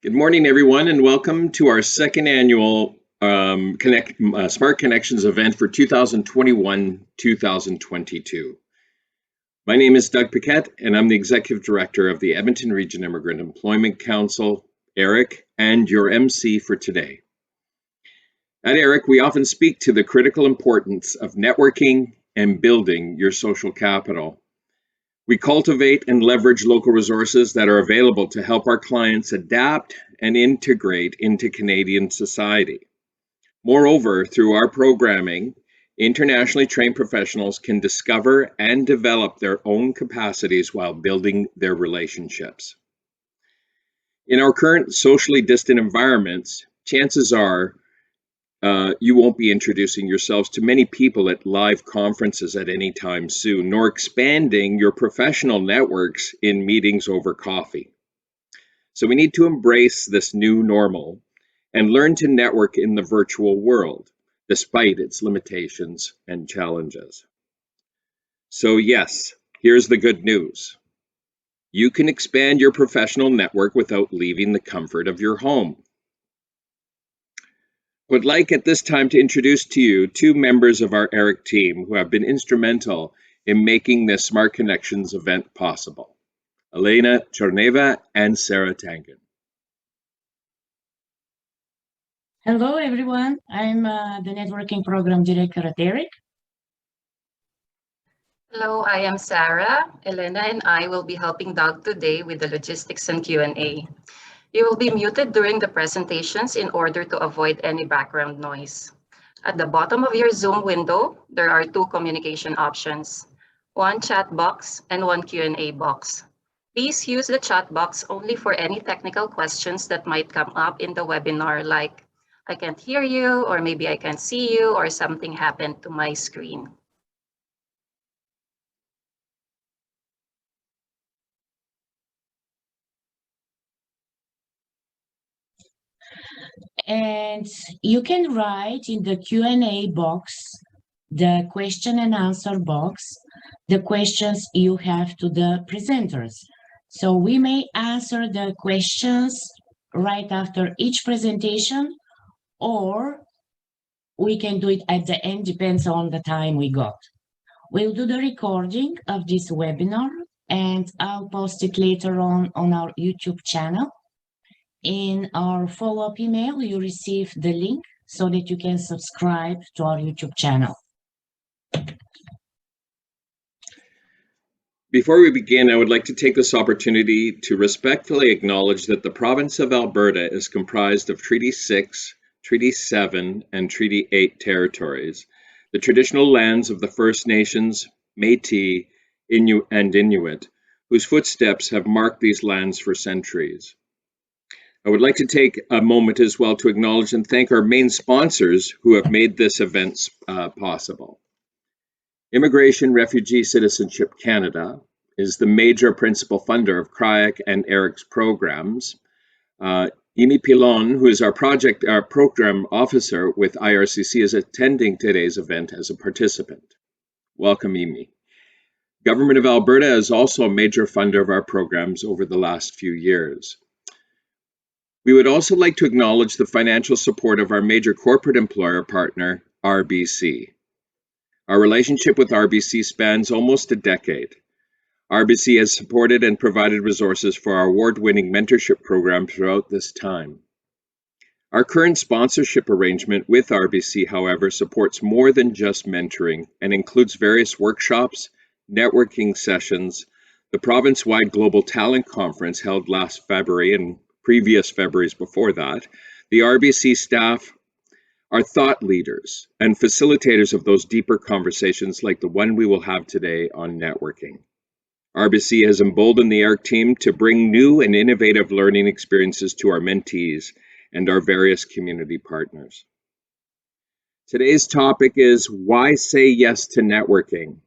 Good morning, everyone, and welcome to our second annual Smart Connections event for 2021-2022. My name is Doug Paquette, and I'm the Executive Director of the Edmonton Region Immigrant Employment Council, ERIC, and your MC for today. At ERIC, we often speak to the critical importance of networking and building your social capital. We cultivate and leverage local resources that are available to help our clients adapt and integrate into Canadian society. Moreover, through our programming, internationally trained professionals can discover and develop their own capacities while building their relationships. In our current socially distant environments, chances are you won't be introducing yourselves to many people at live conferences at any time soon, nor expanding your professional networks in meetings over coffee. So we need to embrace this new normal and learn to network in the virtual world, despite its limitations and challenges. So yes, here's the good news. You can expand your professional network without leaving the comfort of your home. Would like at this time to introduce to you two members of our ERIC team who have been instrumental in making this Smart Connections event possible. Elena Chorneva and Sarah Tangen. Hello, everyone. I'm the Networking Program Director at ERIC. Hello, I am Sarah. Elena and I will be helping Doug today with the logistics and Q&A. You will be muted during the presentations in order to avoid any background noise. At the bottom of your Zoom window, there are two communication options, one chat box and one Q&A box. Please use the chat box only for any technical questions that might come up in the webinar, like I can't hear you, or maybe I can't see you, or something happened to my screen. And you can write in the Q&A box, the question and answer box, the questions you have to the presenters. So we may answer the questions right after each presentation, or we can do it at the end, depends on the time we got. We'll do the recording of this webinar, and I'll post it later on our YouTube channel. In our follow-up email, you receive the link so that you can subscribe to our YouTube channel. Before we begin, I would like to take this opportunity to respectfully acknowledge that the province of Alberta is comprised of Treaty 6, Treaty 7, and Treaty 8 territories, the traditional lands of the First Nations, Métis, and Inuit, whose footsteps have marked these lands for centuries. I would like to take a moment as well to acknowledge and thank our main sponsors who have made this event possible. Immigration Refugee Citizenship Canada is the major principal funder of CRIAC and ERIC's programs. Imi Pilon, who is our program officer with IRCC, is attending today's event as a participant. Welcome, Imi. Government of Alberta is also a major funder of our programs over the last few years. We would also like to acknowledge the financial support of our major corporate employer partner, RBC. Our relationship with RBC spans almost a decade. RBC has supported and provided resources for our award-winning mentorship program throughout this time. Our current sponsorship arrangement with RBC, however, supports more than just mentoring and includes various workshops, networking sessions, the province-wide Global Talent Conference held last February and previous Februarys before that. The RBC staff are thought leaders and facilitators of those deeper conversations like the one we will have today on networking. RBC has emboldened the ERIC team to bring new and innovative learning experiences to our mentees and our various community partners. Today's topic is why say yes to networking?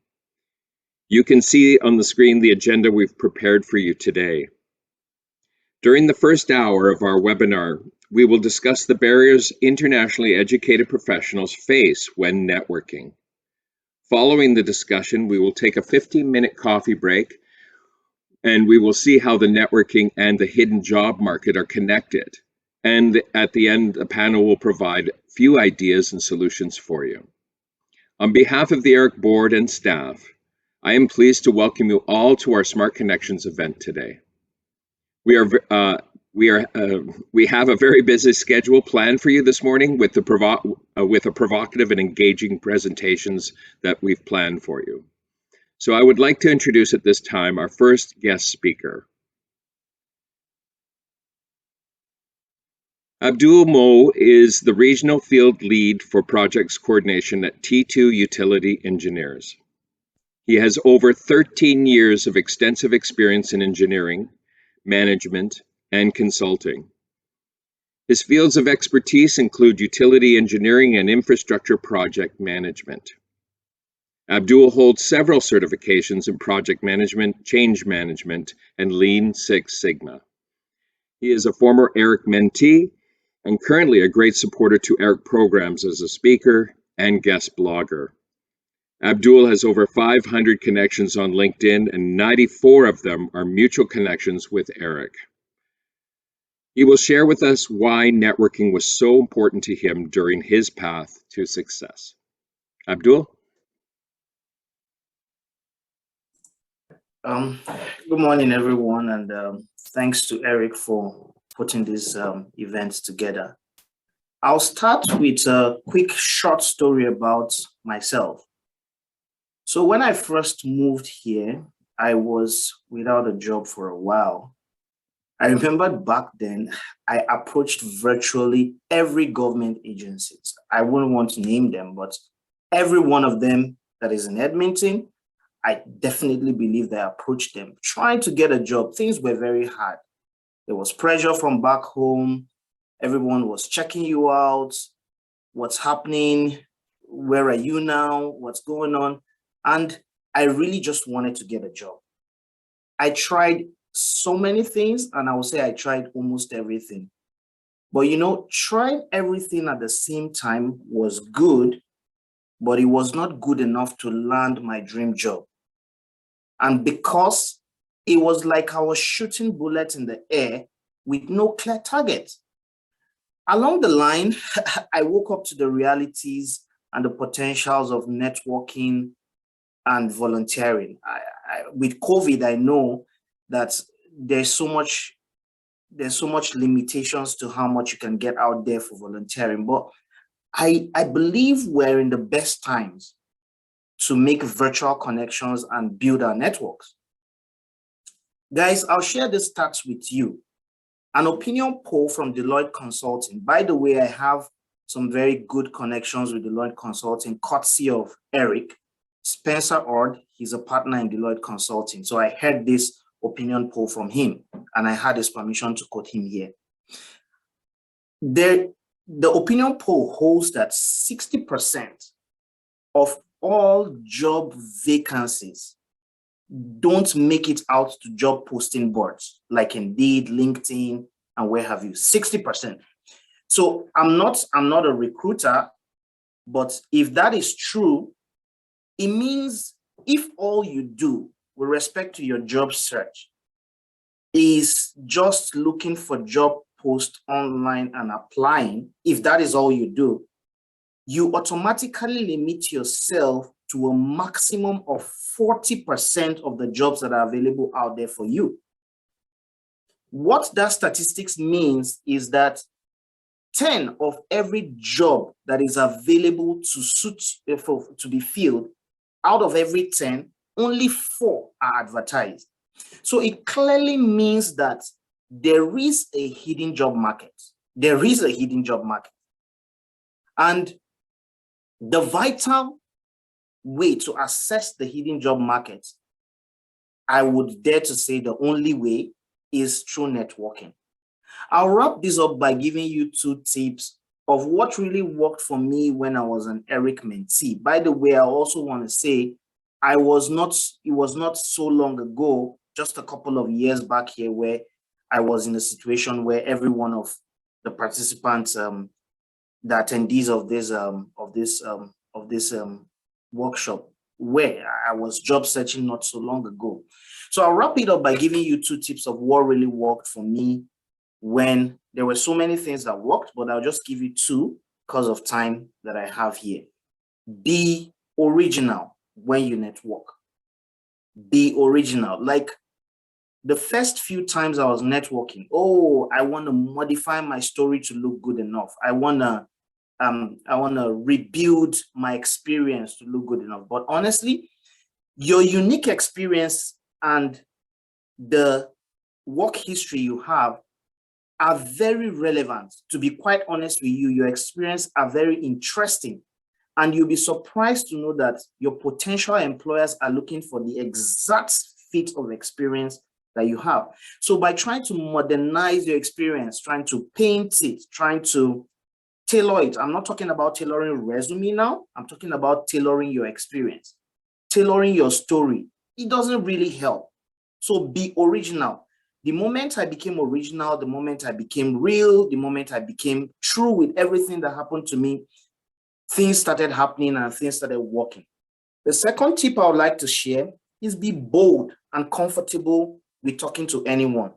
You can see on the screen the agenda we've prepared for you today. During the first hour of our webinar, we will discuss the barriers internationally educated professionals face when networking. Following the discussion, we will take a 15-minute coffee break And we will see how the networking and the hidden job market are connected. And at the end, the panel will provide a few ideas and solutions for you. On behalf of the ERIC board and staff, I am pleased to welcome you all to our Smart Connections event today. We have a very busy schedule planned for you this morning with a provocative and engaging presentations that we've planned for you. So I would like to introduce at this time our first guest speaker. Abdul Mo is the Regional Field Lead for Projects Coordination at T2 Utility Engineers. He has over 13 years of extensive experience in engineering, management, and consulting. His fields of expertise include utility engineering and infrastructure project management. Abdul holds several certifications in project management, change management, and Lean Six Sigma. He is a former ERIC mentee and currently a great supporter to ERIC programs as a speaker and guest blogger. Abdul has over 500 connections on LinkedIn, and 94 of them are mutual connections with ERIC. He will share with us why networking was so important to him during his path to success. Abdul? Good morning, everyone, and thanks to ERIC for putting this event together. I'll start with a quick short story about myself. So when I first moved here, I was without a job for a while. I remember back then, I approached virtually every government agencies. I wouldn't want to name them, but every one of them that is in Edmonton, I definitely believe that I approached them trying to get a job. Things were very hard. There was pressure from back home. Everyone was checking you out. What's happening? Where are you now? What's going on? And I really just wanted to get a job. I tried so many things, and I would say I tried almost everything. But you know, trying everything at the same time was good, but it was not good enough to land my dream job. And because it was like I was shooting bullets in the air with no clear target. Along the line, I woke up to the realities and the potentials of networking and volunteering. With COVID, I know that there's so much limitations to how much you can get out there for volunteering, but I believe we're in the best times to make virtual connections and build our networks. Guys, I'll share this stats with you. An opinion poll from Deloitte Consulting. By the way, I have some very good connections with Deloitte Consulting, courtesy of Eric. Spencer Ord, he's a partner in Deloitte Consulting. So I heard this opinion poll from him, and I had his permission to quote him here. The opinion poll holds that 60% of all job vacancies don't make it out to job posting boards like Indeed, LinkedIn, and where have you, 60%. So I'm not a recruiter, but if that is true, it means if all you do with respect to your job search is just looking for job posts online and applying, if that is all you do, you automatically limit yourself to a maximum of 40% of the jobs that are available out there for you. What that statistics means is that 10 of every job that is available to be filled, out of every 10, only 4 are advertised. So it clearly means that there is a hidden job market. There is a hidden job market. And the vital way to assess the hidden job market, I would dare to say the only way is through networking. I'll wrap this up by giving you 2 tips of what really worked for me when I was an ERIC mentee. By the way, I also want to say it was not so long ago, just a couple of years back here, where I was in a situation where every one of the participants, the attendees of this workshop, where I was job searching not so long ago. So I'll wrap it up by giving you 2 tips of what really worked for me when there were so many things that worked, but I'll just give you 2 because of time that I have here. Be original when you network. Be original. Like the first few times I was networking, oh, I want to modify my story to look good enough. I want to rebuild my experience to look good enough. But honestly, your unique experience and the work history you have are very relevant. To be quite honest with you, your experience are very interesting. And you'll be surprised to know that your potential employers are looking for the exact fit of experience that you have. So by trying to modernize your experience, trying to paint it, trying to tailor it, I'm not talking about tailoring resume now, I'm talking about tailoring your experience, tailoring your story. It doesn't really help. So be original. The moment I became original, the moment I became real, the moment I became true with everything that happened to me, things started happening and things started working. The second tip I would like to share is be bold and comfortable with talking to anyone.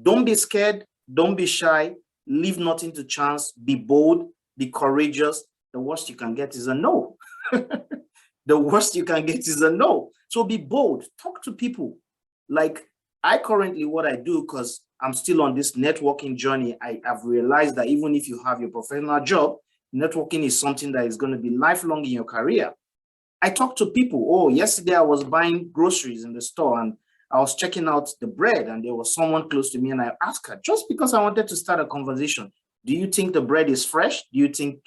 Don't be scared. Don't be shy. Leave nothing to chance. Be bold. Be courageous. The worst you can get is a no. The worst you can get is a no. So be bold. Talk to people. Like I currently, what I do, because I'm still on this networking journey, I have realized that even if you have your professional job, networking is something that is going to be lifelong in your career. I talk to people. Oh, yesterday I was buying groceries in the store and I was checking out the bread and there was someone close to me and I asked her, just because I wanted to start a conversation, do you think the bread is fresh? Do you think,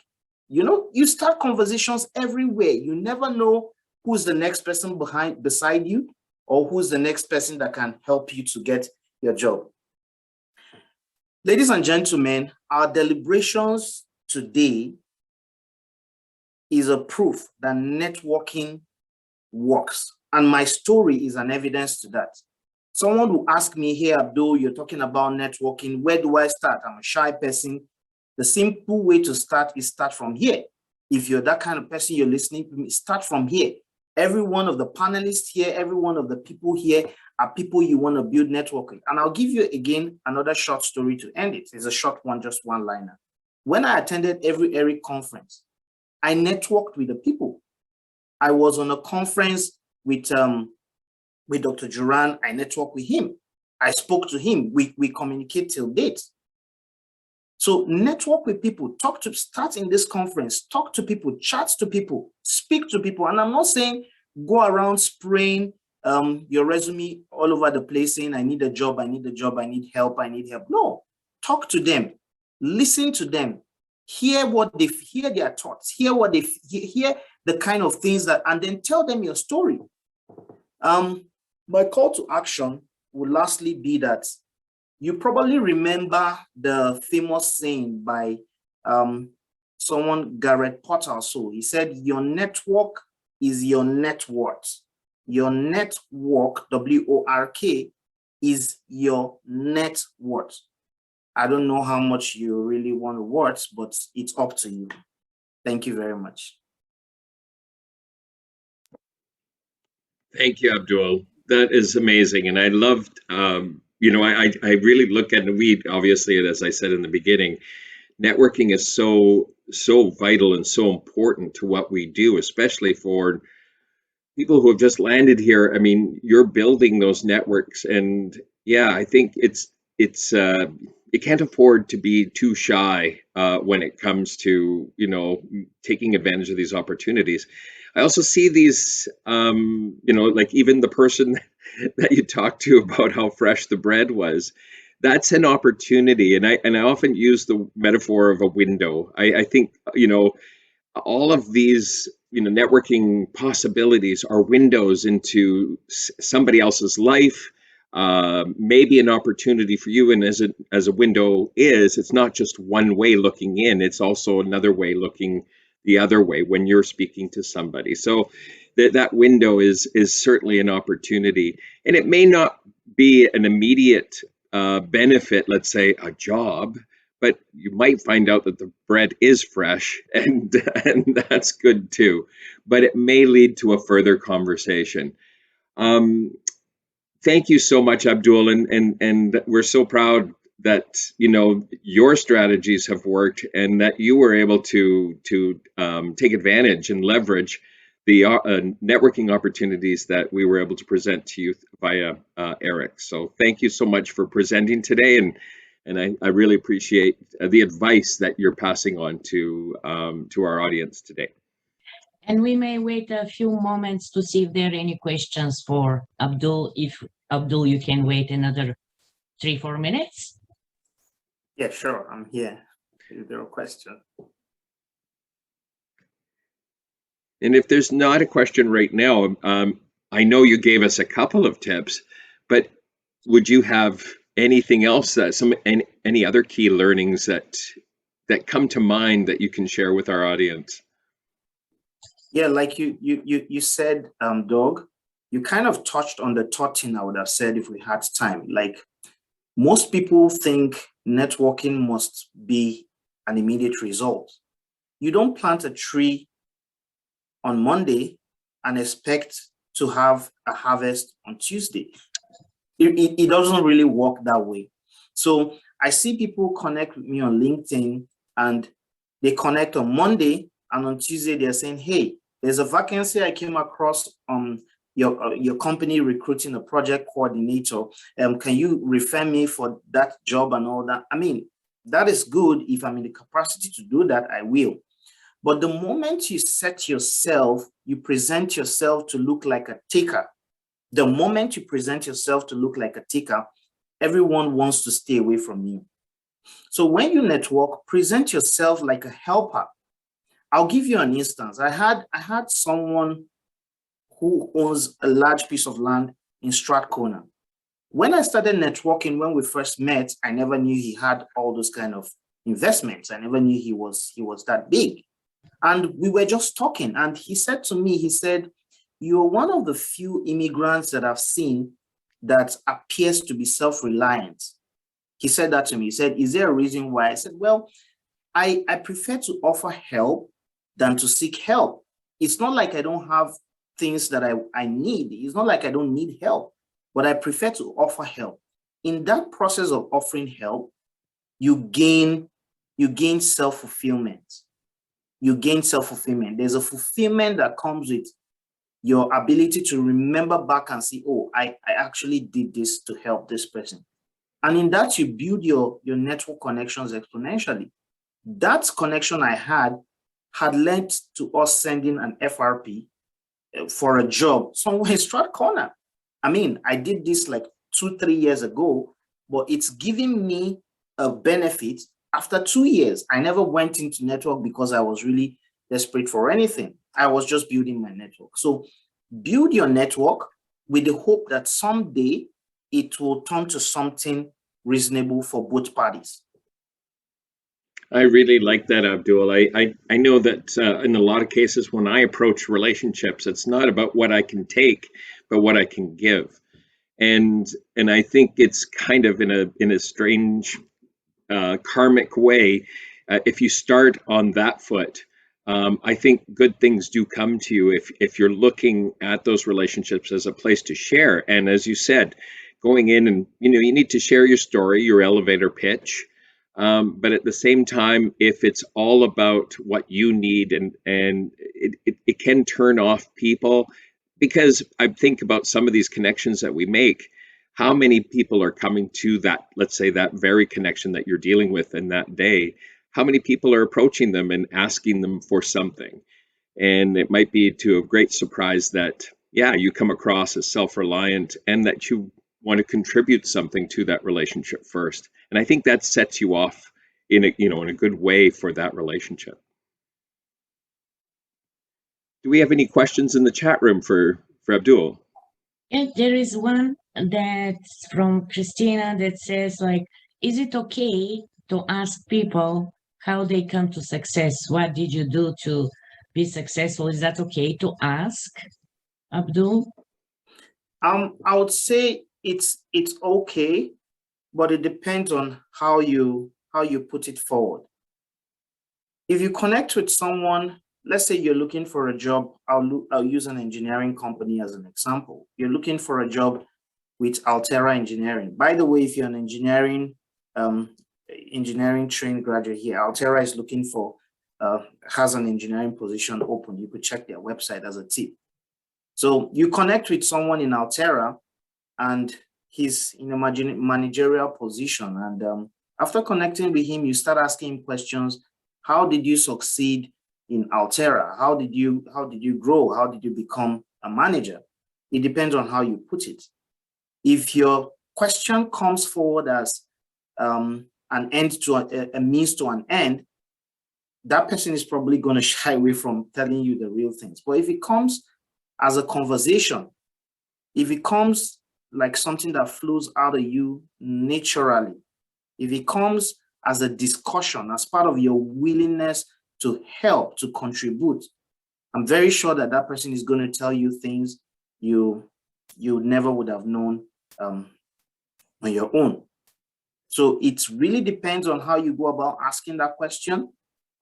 you start conversations everywhere. You never know who's the next person beside you or who's the next person that can help you to get your job. Ladies and gentlemen, our deliberations today is a proof that networking works. And my story is an evidence to that. Someone will ask me, hey, Abdul, you're talking about networking. Where do I start? I'm a shy person. The simple way to start is start from here. If you're that kind of person, you're listening to me, start from here. Every one of the panelists here, every one of the people here are people you want to build networking. And I'll give you again another short story to end it. It's a short one, just one liner. When I attended every ERIC conference, I networked with the people. I was on a conference with Dr. Duran. I networked with him. I spoke to him. We communicate till date. So network with people, start in this conference, talk to people, chat to people, speak to people. And I'm not saying go around spraying your resume all over the place saying, I need a job, I need a job, I need help, I need help. No, talk to them, listen to them, hear their thoughts, hear the kind of things and then tell them your story. My call to action would lastly be that you probably remember the famous saying by someone, Garrett Potter. So he said, your network is your net worth. Your network, W-O-R-K, is your net worth. I don't know how much you really want to worth, but it's up to you. Thank you very much. Thank you, Abdul. That is amazing. And I loved, I really look at, and we obviously, as I said in the beginning, networking is so vital and so important to what we do, especially for people who have just landed here. I mean, you're building those networks, and yeah, I think you can't afford to be too shy when it comes to, taking advantage of these opportunities. I also see these, like even the person that you talked to about how fresh the bread was, that's an opportunity. And I often use the metaphor of a window. I think, all of these, networking possibilities are windows into somebody else's life, maybe an opportunity for you. And as a window it's not just one way looking in, it's also another way looking the other way when you're speaking to somebody. So that window is certainly an opportunity, and it may not be an immediate benefit, let's say a job, but you might find out that the bread is fresh, and that's good too. But it may lead to a further conversation. thank you so much, Abdul, and we're so proud that your strategies have worked and that you were able to take advantage and leverage the networking opportunities that we were able to present to you via Eric. So thank you so much for presenting today, and I really appreciate the advice that you're passing on to our audience today. And we may wait a few moments to see if there are any questions for Abdul. If Abdul, you can wait another 3-4 minutes. Yeah, sure. I'm here. If there are questions. And if there's not a question right now, I know you gave us a couple of tips, but would you have anything else any other key learnings that come to mind that you can share with our audience? Yeah, like you said, Doug, you kind of touched on the third thing I would have said if we had time. Like, most people think networking must be an immediate result. You don't plant a tree on Monday and expect to have a harvest on Tuesday. It doesn't really work that way. So I see people connect with me on LinkedIn, and they connect on Monday, and on Tuesday they're saying, hey, there's a vacancy I came across on your company recruiting a project coordinator. Can you refer me for that job and all that? I mean, that is good. If I'm in the capacity to do that, I will. But the moment you set yourself, you present yourself to look like a taker. The moment you present yourself to look like a taker, everyone wants to stay away from you. So when you network, present yourself like a helper. I'll give you an instance. I had someone who owns a large piece of land in Strathcona. When I started networking, when we first met, I never knew he had all those kind of investments. I never knew he was that big. And we were just talking, and he said to me, he said, you're one of the few immigrants that I've seen that appears to be self-reliant. He said that to me. He said, is there a reason why? I said, well, I prefer to offer help than to seek help. It's not like I don't have things that I need. It's not like I don't need help, but I prefer to offer help. In that process of offering help, you gain self-fulfillment. You gain self-fulfillment. There's a fulfillment that comes with your ability to remember back and say, oh, I actually did this to help this person. And in that, you build your network connections exponentially. That connection I had led to us sending an FRP for a job somewhere in Strathcona. I mean, I did this like 2-3 years ago, but it's giving me a benefit after 2 years. I never went into network because I was really desperate for anything. I was just building my network. So build your network with the hope that someday it will turn to something reasonable for both parties. I really like that, Abdul. I know that in a lot of cases when I approach relationships, it's not about what I can take, but what I can give. And I think it's kind of in a strange karmic way. If you start on that foot, I think good things do come to you if you're looking at those relationships as a place to share. And as you said, going in and you need to share your story, your elevator pitch. But at the same time, if it's all about what you need, and it can turn off people, because I think about some of these connections that we make, how many people are coming to that, let's say, that very connection that you're dealing with in that day, how many people are approaching them and asking them for something? And it might be to a great surprise that, yeah, you come across as self-reliant and that you want to contribute something to that relationship first. And I think that sets you off in a good way for that relationship. Do we have any questions in the chat room for Abdul? And there is one that's from Christina that says, like, is it okay to ask people how they come to success? What did you do to be successful? Is that okay to ask, Abdul? I would say it's okay, but it depends on how you put it forward. If you connect with someone, let's say you're looking for a job, I'll use an engineering company as an example. You're looking for a job with Altera Engineering. By the way, if you're an engineering trained graduate here, Altera is looking for, has an engineering position open. You could check their website as a tip. So you connect with someone in Altera and he's in a managerial position. And after connecting with him, you start asking him questions. How did you succeed in Altera? How did you grow? How did you become a manager? It depends on how you put it. If your question comes forward as an end to a means to an end, that person is probably going to shy away from telling you the real things. But if it comes as a conversation, if it comes like something that flows out of you naturally, if it comes as a discussion, as part of your willingness to help, to contribute, I'm very sure that that person is going to tell you things you never would have known on your own. So it really depends on how you go about asking that question.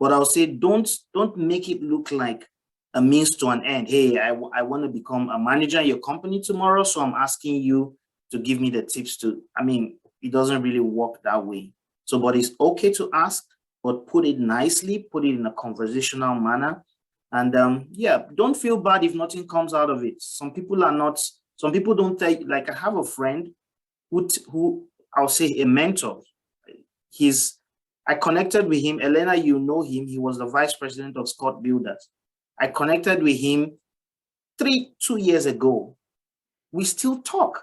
But I'll say don't make it look like a means to an end. Hey, I want to become a manager in your company tomorrow, so I'm asking you to give me the tips to, I mean, it doesn't really work that way. So, but it's okay to ask, but put it nicely, put it in a conversational manner. And yeah, don't feel bad if nothing comes out of it. Some people don't take, like I have a friend who I'll say a mentor. I connected with him. Elena, you know him. He was the vice president of Scott Builders. I connected with him 2 years ago. We still talk.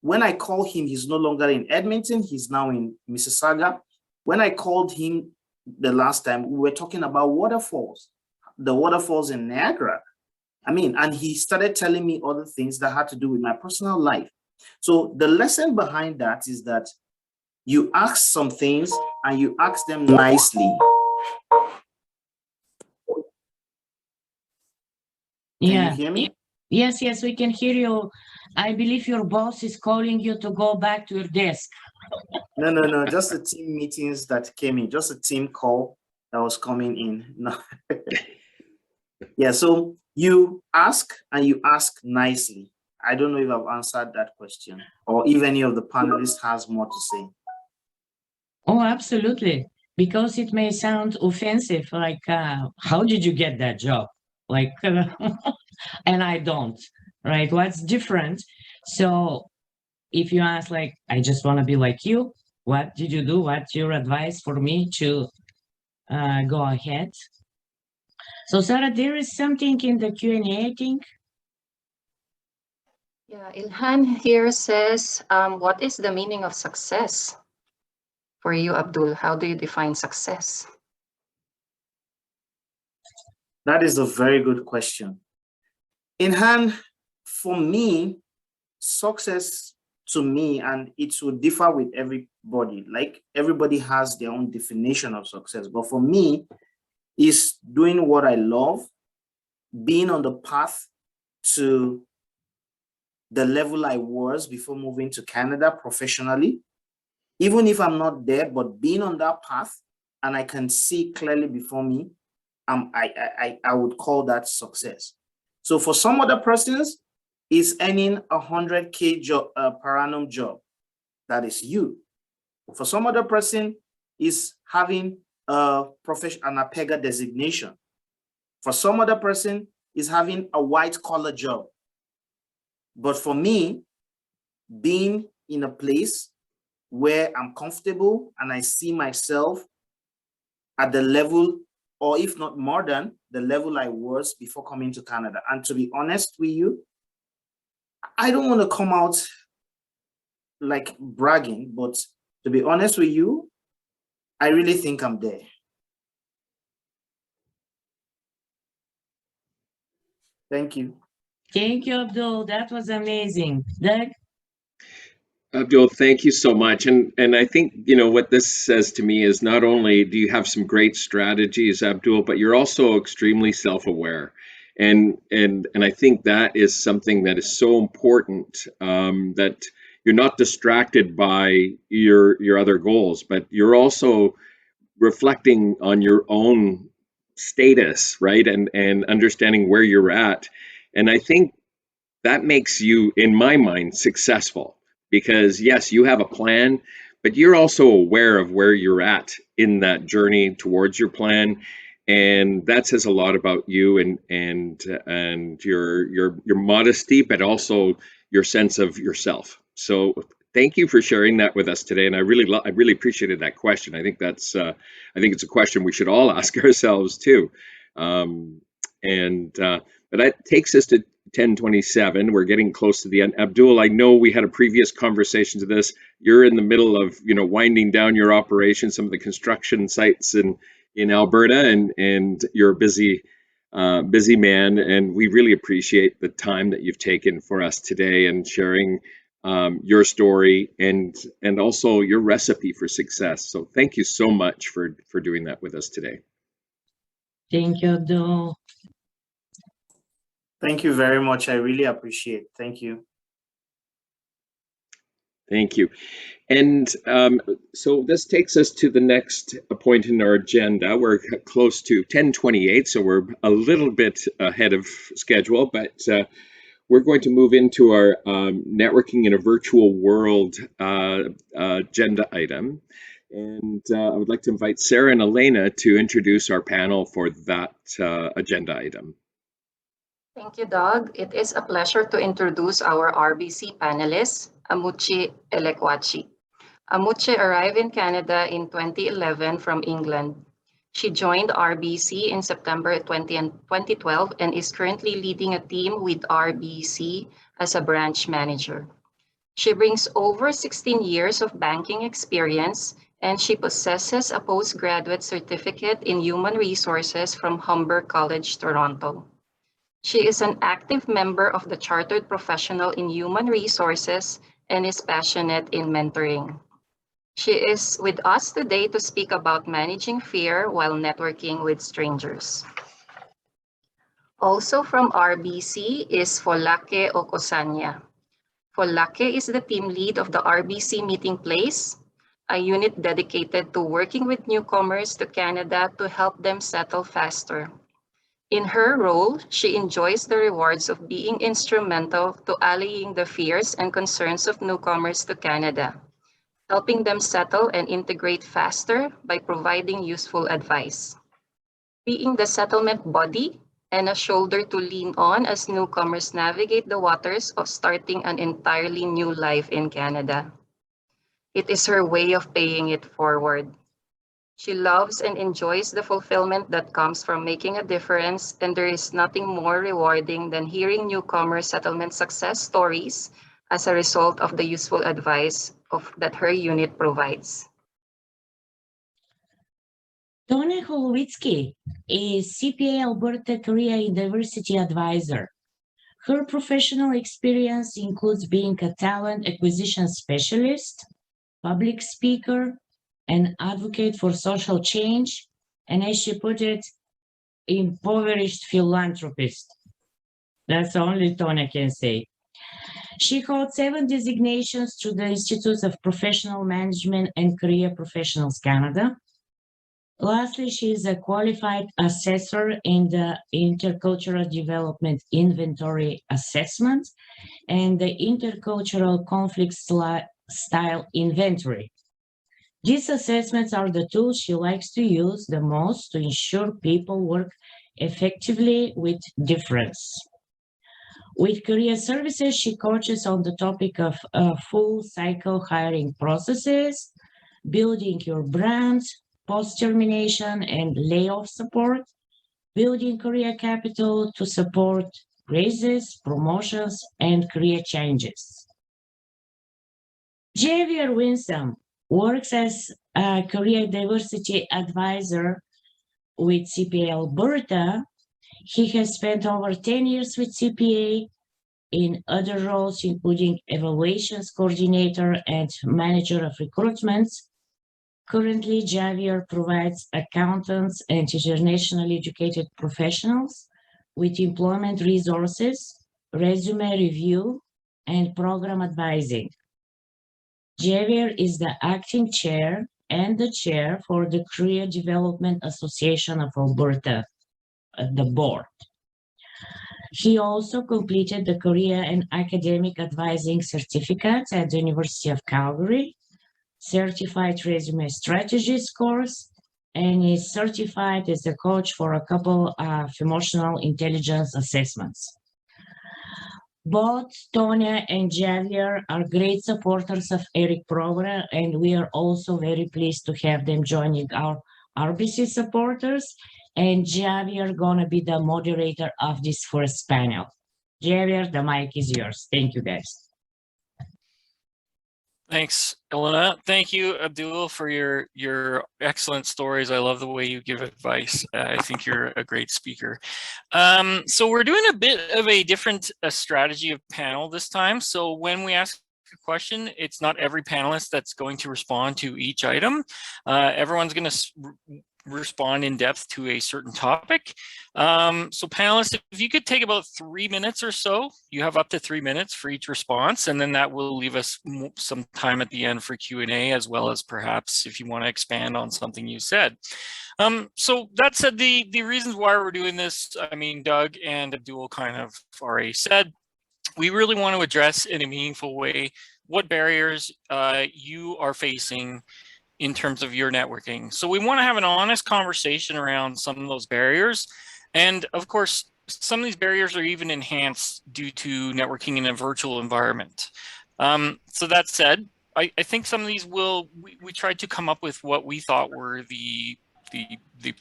When I call him, he's no longer in Edmonton. He's now in Mississauga. When I called him the last time, we were talking about waterfalls, the waterfalls in Niagara. I mean, and he started telling me other things that had to do with my personal life. So the lesson behind that is that you ask some things and you ask them nicely. Can you hear me? Yes, we can hear you. I believe your boss is calling you to go back to your desk. No, just the team meetings that came in, just a team call that was coming in. No. Yeah, so you ask and you ask nicely. I don't know if I've answered that question or if any of the panelists has more to say. Oh, absolutely. Because it may sound offensive, like, how did you get that job? Like, and I don't, right? What's different? So if you ask, like, I just want to be like you, what did you do? What's your advice for me to go ahead? So Sarah, there is something in the Q&A, I think. Yeah, Ilhan here says, what is the meaning of success? For you, Abdul, how do you define success? That is a very good question. Ilhan, for me, success to me, and it will differ with everybody, like everybody has their own definition of success. But for me, is doing what I love, being on the path to the level I was before moving to Canada professionally, even if I'm not there, but being on that path and I can see clearly before me, I would call that success. So for some other persons, it's earning a 100K job, per annum job. That is you. For some other person, is having a an APEGA designation. For some other person, is having a white collar job. But for me, being in a place where I'm comfortable and I see myself at the level, or if not more than the level I was before coming to Canada. And to be honest with you, I don't want to come out like bragging, but to be honest with you, I really think I'm there. Thank you. Thank you, Abdul. That was amazing. Doug? Abdul, thank you so much. And I think, you know, what this says to me is not only do you have some great strategies, Abdul, but you're also extremely self-aware. And I think that is something that is so important, that you're not distracted by your other goals, but you're also reflecting on your own status, right? And understanding where you're at. And I think that makes you, in my mind, successful. because yes, you have a plan, but you're also aware of where you're at in that journey towards your plan, and that says a lot about you and your modesty, but also your sense of yourself. So thank you for sharing that with us today, and I really appreciated that question. I think that's I think it's a question we should all ask ourselves too. But that takes us to 10:27. We're getting close to the end. Abdul, I know we had a previous conversation to this. You're in the middle of, winding down your operation, some of the construction sites in Alberta, and you're a busy man. And we really appreciate the time that you've taken for us today and sharing your story and also your recipe for success. So thank you so much for doing that with us today. Thank you, Abdul. Thank you very much. I really appreciate it. Thank you. Thank you. And so this takes us to the next point in our agenda. We're close to 10:28, so we're a little bit ahead of schedule, but we're going to move into our networking in a virtual world agenda item. And I would like to invite Sarah and Elena to introduce our panel for that agenda item. Thank you, Doug. It is a pleasure to introduce our RBC panelists, Amuche Elekwachi. Amuche arrived in Canada in 2011 from England. She joined RBC in September 2012 and is currently leading a team with RBC as a branch manager. She brings over 16 years of banking experience, and she possesses a postgraduate certificate in human resources from Humber College, Toronto. She is an active member of the Chartered Professional in Human Resources and is passionate in mentoring. She is with us today to speak about managing fear while networking with strangers. Also from RBC is Folake Okusanya. Folake is the team lead of the RBC Meeting Place, a unit dedicated to working with newcomers to Canada to help them settle faster. In her role, she enjoys the rewards of being instrumental to allaying the fears and concerns of newcomers to Canada, helping them settle and integrate faster by providing useful advice. Being the settlement body and a shoulder to lean on as newcomers navigate the waters of starting an entirely new life in Canada. It is her way of paying it forward. She loves and enjoys the fulfillment that comes from making a difference, and there is nothing more rewarding than hearing newcomer settlement success stories as a result of the useful advice that her unit provides. Tonya Holowitski is CPA Alberta Career and Diversity Advisor. Her professional experience includes being a talent acquisition specialist, public speaker, an advocate for social change, and as she put it, impoverished philanthropist. That's only Tonya can say. She holds 7 designations through the Institute of Professional Management and Career Professionals Canada. Lastly, she is a qualified assessor in the Intercultural Development Inventory Assessment and the Intercultural Conflict Style Inventory. These assessments are the tools she likes to use the most to ensure people work effectively with difference. With career services, she coaches on the topic of full cycle hiring processes, building your brand, post-termination and layoff support, building career capital to support raises, promotions, and career changes. Javier Vinsome works as a career diversity advisor with CPA Alberta. He has spent over 10 years with CPA in other roles, including evaluations coordinator and manager of recruitments. Currently, Javier provides accountants and internationally educated professionals with employment resources, resume review, and program advising. Javier is the acting chair and the chair for the Career Development Association of Alberta, the board. He also completed the Career and Academic Advising Certificate at the University of Calgary, Certified Resume Strategies course, and is certified as a coach for a couple of emotional intelligence assessments. Both Tonya and Javier are great supporters of ERIC program, and we are also very pleased to have them joining our RBC supporters. And Javier gonna be the moderator of this first panel. Javier, the mic is yours. Thank you, guys. Thanks, Elena. Thank you, Abdul, for your excellent stories. I love the way you give advice. I think you're a great speaker. So we're doing a bit of a different strategy of panel this time. So when we ask a question, it's not every panelist that's going to respond to each item. Everyone's going to respond in depth to a certain topic. So panelists, if you could take about 3 minutes or so, you have up to 3 minutes for each response, and then that will leave us some time at the end for Q&A, as well as perhaps if you want to expand on something you said. So that said, the reasons why we're doing this, I mean, Doug and Abdul kind of already said, we really want to address in a meaningful way what barriers you are facing in terms of your networking. So we want to have an honest conversation around some of those barriers. And of course, some of these barriers are even enhanced due to networking in a virtual environment. So that said, I think some of these we tried to come up with what we thought were the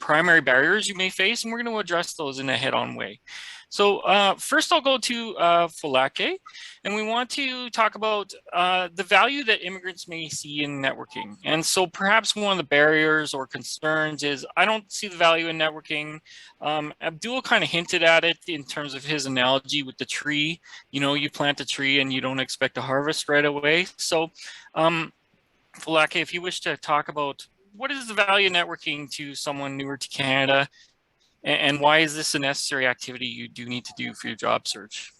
primary barriers you may face, and we're going to address those in a head-on way. So first I'll go to Folake, and we want to talk about the value that immigrants may see in networking. And so perhaps one of the barriers or concerns is, I don't see the value in networking. Abdul kind of hinted at it in terms of his analogy with the tree. You know, you plant a tree and you don't expect a harvest right away. So Folake, if you wish to talk about what is the value of networking to someone newer to Canada, and why is this a necessary activity you do need to do for your job search?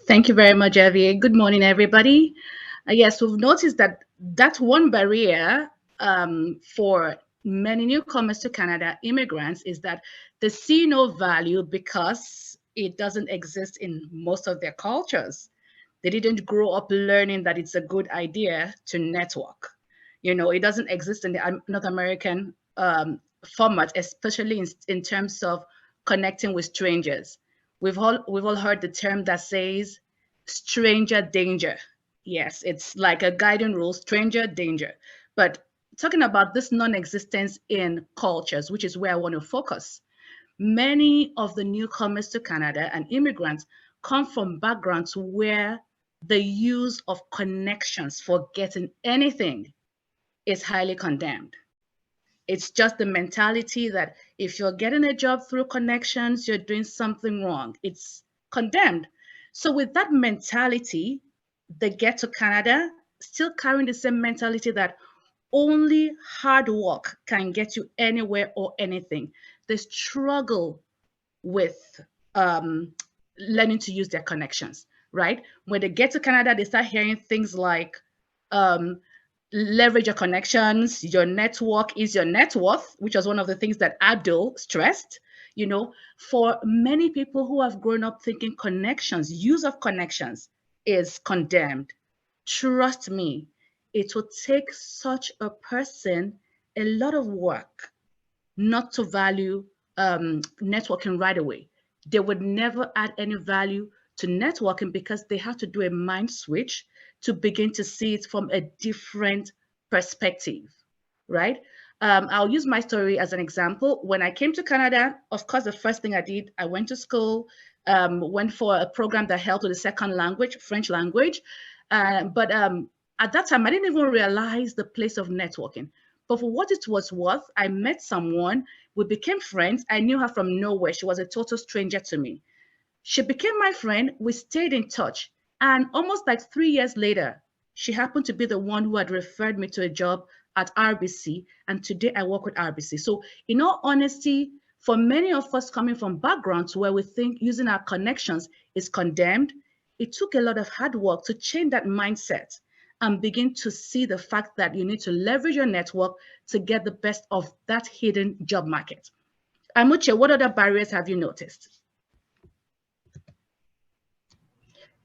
Thank you very much, Javier. Good morning, everybody. Yes, we've noticed that that's one barrier for many newcomers to Canada, immigrants, is that they see no value because it doesn't exist in most of their cultures. They didn't grow up learning that it's a good idea to network. You know, it doesn't exist in the North American format, especially in terms of connecting with strangers. We've all heard the term that says stranger danger. Yes, it's like a guiding rule, stranger danger. But talking about this non-existence in cultures, which is where I want to focus. Many of the newcomers to Canada and immigrants come from backgrounds where the use of connections for getting anything is highly condemned. It's just the mentality that if you're getting a job through connections, you're doing something wrong. It's condemned. So with that mentality, they get to Canada still carrying the same mentality that only hard work can get you anywhere or anything. They struggle with learning to use their connections, right? When they get to Canada, they start hearing things like, leverage your connections, your network is your net worth, which was one of the things that Abdul stressed. You know, for many people who have grown up thinking connections, use of connections is condemned. Trust me, it will take such a person a lot of work not to value networking right away. They would never add any value to networking because they have to do a mind switch to begin to see it from a different perspective, right? I'll use my story as an example. When I came to Canada, of course, the first thing I did, I went to school, went for a program that helped with the second language, French language. But at that time, I didn't even realize the place of networking. But for what it was worth, I met someone, we became friends. I knew her from nowhere. She was a total stranger to me. She became my friend, we stayed in touch. And almost like 3 years later, she happened to be the one who had referred me to a job at RBC. And today I work with RBC. So in all honesty, for many of us coming from backgrounds where we think using our connections is condemned, it took a lot of hard work to change that mindset and begin to see the fact that you need to leverage your network to get the best of that hidden job market. Amuche, what other barriers have you noticed?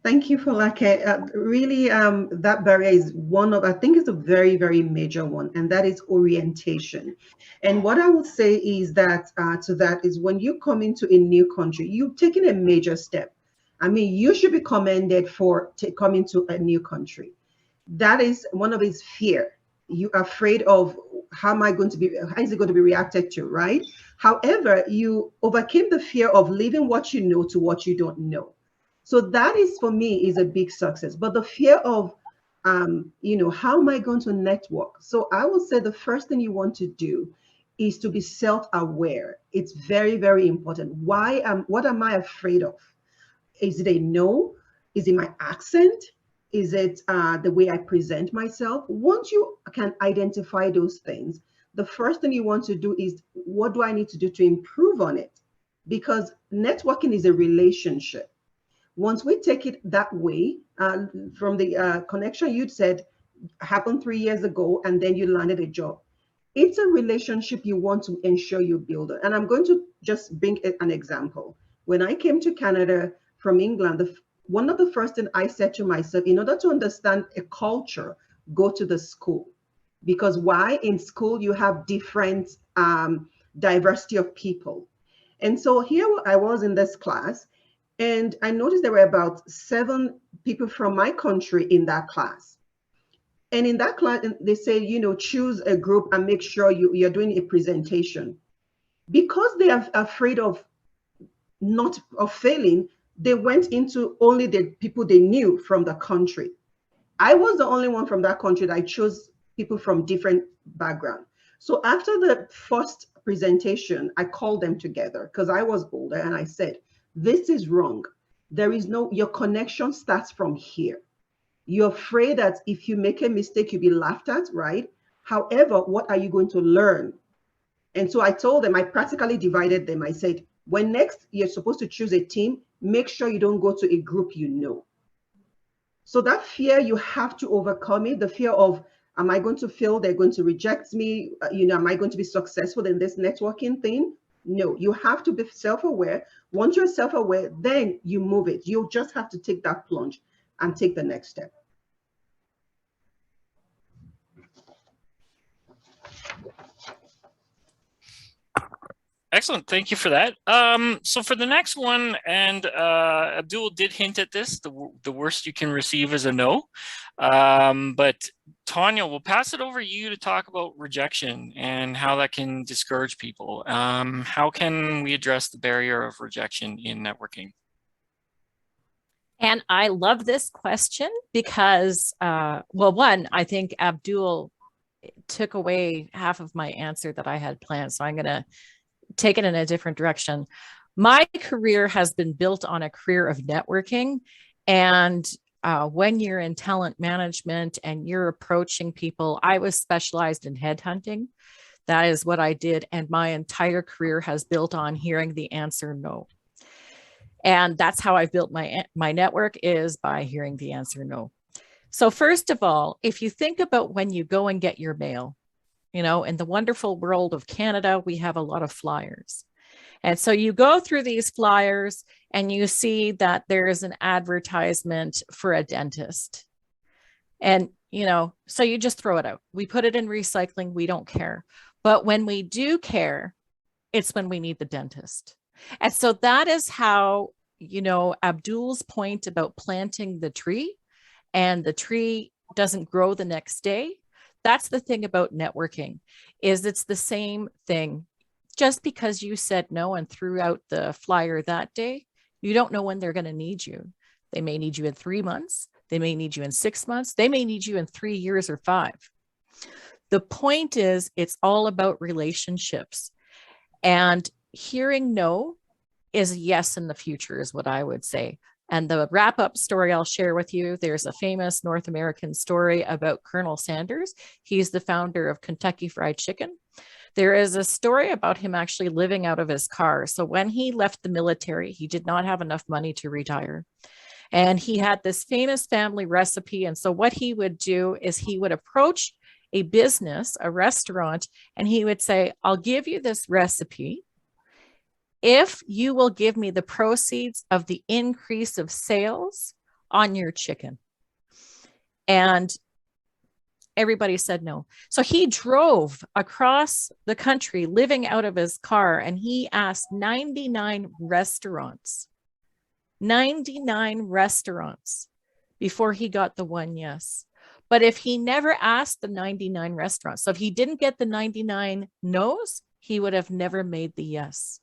Thank you, Folake. Really, that barrier is one of, I think it's a very, very major one, and that is orientation. And what I would say is that to that is when you come into a new country, you've taken a major step. I mean, you should be commended for coming to a new country. That is one of his fear. You're afraid of how is it going to be reacted to, right? However, you overcame the fear of leaving what you know to what you don't know. So that is for me is a big success. But the fear of, how am I going to network? So I will say the first thing you want to do is to be self-aware. It's very, very important. What am I afraid of? Is it a no? Is it my accent? Is it the way I present myself? Once you can identify those things, the first thing you want to do is, what do I need to do to improve on it? Because networking is a relationship. Once we take it that way, from the connection you'd said happened 3 years ago, and then you landed a job, it's a relationship you want to ensure you build. And I'm going to just bring an example. When I came to Canada from England, one of the first things I said to myself, in order to understand a culture, go to the school. Because why? In school, you have different diversity of people. And so here I was in this class, and I noticed there were about 7 people from my country in that class. And in that class, they say, choose a group and make sure you're doing a presentation. Because they are afraid of failing, they went into only the people they knew from the country. I was the only one from that country that I chose people from different background. So after the first presentation, I called them together because I was older, and I said, this is wrong. Your connection starts from here. You're afraid that if you make a mistake, you'll be laughed at, right? However, what are you going to learn? And so I told them, I practically divided them. I said, when next you're supposed to choose a team, make sure you don't go to a group you know. So that fear, you have to overcome it. The fear of, am I going to fail? They're going to reject me. Am I going to be successful in this networking thing? No, you have to be self-aware. Once you're self-aware, then you move it. You just have to take that plunge and take the next step. Excellent. Thank you for that. So for the next one, and Abdul did hint at this, the worst you can receive is a no. But Tonya, we'll pass it over to you to talk about rejection and how that can discourage people. How can we address the barrier of rejection in networking? And I love this question because, well, one, I think Abdul took away half of my answer that I had planned. So I'm going to take it in a different direction. My career has been built on a career of networking. And when you're in talent management and you're approaching people, I was specialized in headhunting. That is what I did. And my entire career has built on hearing the answer no. And that's how I've built my network, is by hearing the answer no. So first of all, if you think about when you go and get your mail, in the wonderful world of Canada, we have a lot of flyers. And so you go through these flyers and you see that there is an advertisement for a dentist. And, so you just throw it out. We put it in recycling. We don't care. But when we do care, it's when we need the dentist. And so that is how, Abdul's point about planting the tree, and the tree doesn't grow the next day. That's the thing about networking, is it's the same thing. Just because you said no and threw out the flyer that day, you don't know when they're going to need you. They may need you in 3 months. They may need you in 6 months. They may need you in 3 years or 5. The point is, it's all about relationships. And hearing no is yes in the future, is what I would say. And the wrap-up story I'll share with you, there's a famous North American story about Colonel Sanders. He's the founder of Kentucky Fried Chicken. There is a story about him actually living out of his car. So when he left the military, he did not have enough money to retire. And he had this famous family recipe. And so what he would do is he would approach a business, a restaurant, and he would say, I'll give you this recipe if you will give me the proceeds of the increase of sales on your chicken? And everybody said no. So he drove across the country living out of his car, and he asked 99 restaurants before he got the one yes. But if he never asked the 99 restaurants, so if he didn't get the 99 no's, he would have never made the yes.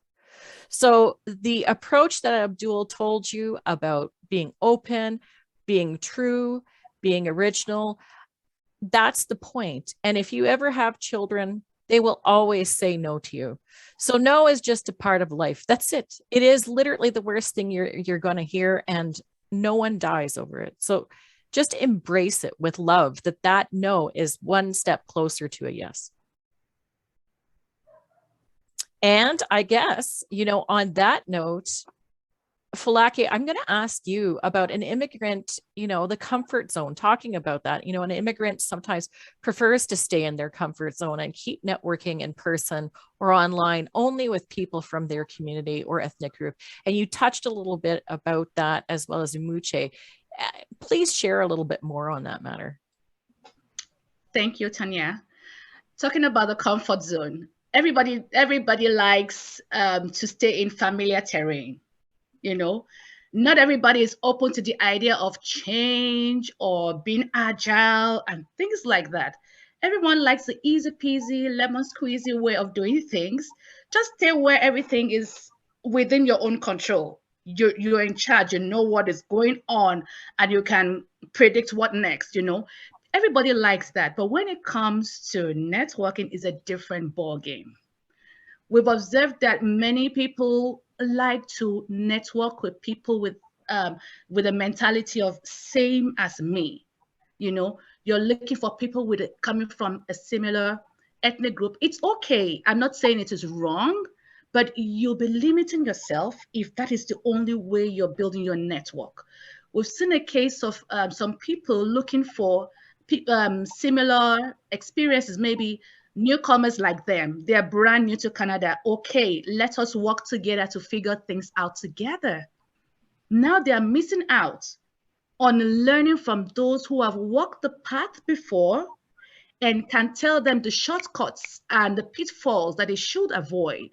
So the approach that Abdul told you about being open, being true, being original, that's the point. And if you ever have children, they will always say no to you. So no is just a part of life. That's it. It is literally the worst thing you're going to hear, and no one dies over it. So just embrace it with love, that no is one step closer to a yes. And I guess, on that note, Folake, I'm going to ask you about an immigrant, the comfort zone, talking about that. An immigrant sometimes prefers to stay in their comfort zone and keep networking in person or online only with people from their community or ethnic group. And you touched a little bit about that, as well as Amuche. Please share a little bit more on that matter. Thank you, Tonya. Talking about the comfort zone, everybody likes to stay in familiar terrain. Not everybody is open to the idea of change or being agile and things like that. Everyone likes the easy peasy, lemon squeezy way of doing things. Just stay where everything is within your own control. You're in charge, you know what is going on, and you can predict what next, Everybody likes that. But when it comes to networking, it's a different ball game. We've observed that many people like to network with people with a mentality of same as me. You're looking for people coming from a similar ethnic group. It's okay. I'm not saying it is wrong, but you'll be limiting yourself if that is the only way you're building your network. We've seen a case of some people looking for similar experiences, maybe newcomers like them. They're brand new to Canada. Okay, let us work together to figure things out together. Now they're missing out on learning from those who have walked the path before and can tell them the shortcuts and the pitfalls that they should avoid,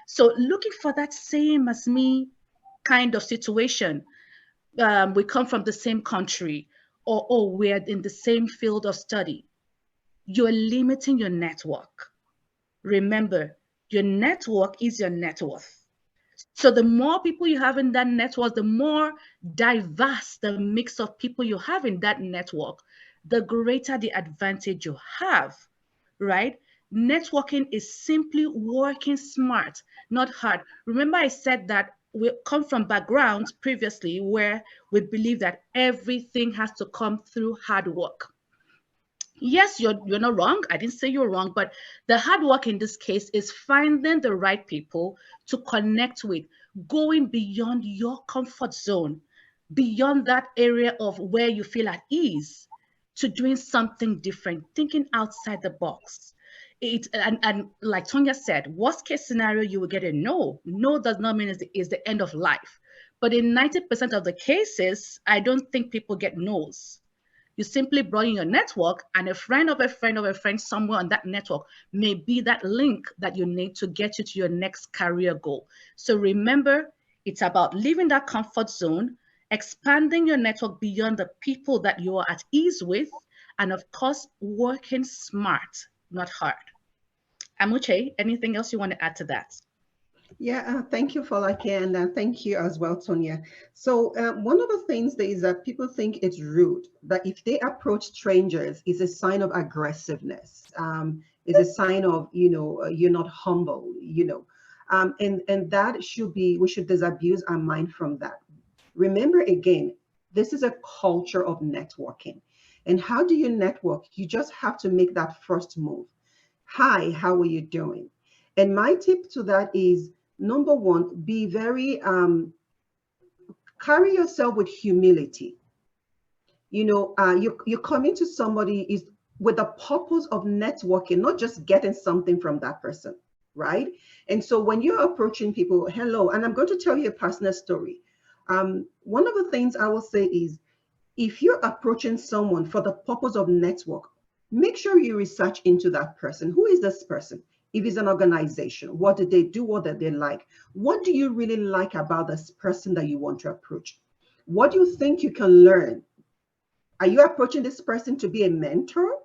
So looking for that same as me kind of situation. We come from the same country, or we're in the same field of study. You're limiting your network. Remember, your network is your net worth. So the more people you have in that network, the more diverse the mix of people you have in that network, the greater the advantage you have, right? Networking is simply working smart, not hard. Remember, I said that we come from backgrounds previously where we believe that everything has to come through hard work. Yes, you're not wrong. I didn't say you're wrong, but the hard work in this case is finding the right people to connect with, going beyond your comfort zone, beyond that area of where you feel at ease, to doing something different, thinking outside the box. And like Tonya said, worst case scenario, you will get a no. No does not mean it's the end of life. But in 90% of the cases, I don't think people get no's. You simply broaden your network, and a friend of a friend of a friend somewhere on that network may be that link that you need to get you to your next career goal. So remember, it's about leaving that comfort zone, expanding your network beyond the people that you are at ease with, and of course, working smart, not hard. Amuche, anything else you want to add to that? Yeah, thank you, Folake, and thank you as well, Tonya. So one of the things is that people think it's rude, that if they approach strangers, it's a sign of aggressiveness. It's a sign of, you're not humble, and that should be, we should disabuse our mind from that. Remember, again, this is a culture of networking. And how do you network? You just have to make that first move. Hi, how are you doing? And my tip to that is, number one, be very, carry yourself with humility. You come into somebody is with the purpose of networking, not just getting something from that person, right? And so when you're approaching people, hello, and I'm going to tell you a personal story. One of the things I will say is, if you're approaching someone for the purpose of network, make sure you research into that person. Who is this person? If it's an organization, what do they do? What do they like? What do you really like about this person that you want to approach? What do you think you can learn? Are you approaching this person to be a mentor?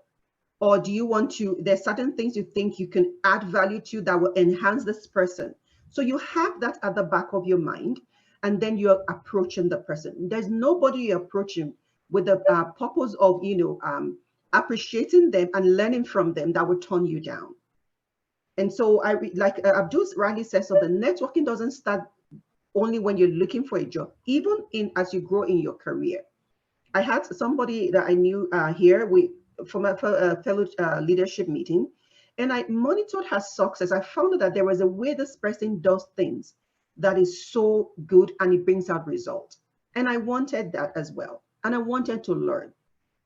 Or do you want to, there's certain things you think you can add value to that will enhance this person? So you have that at the back of your mind, and then you're approaching the person. There's nobody you're approaching with the purpose of, appreciating them and learning from them that will turn you down. And so like Abdul rightly says, so the networking doesn't start only when you're looking for a job, even as you grow in your career. I had somebody that I knew here from a fellow leadership meeting, and I monitored her success. I found out that there was a way this person does things that is so good and it brings out results. And I wanted that as well. And I wanted to learn.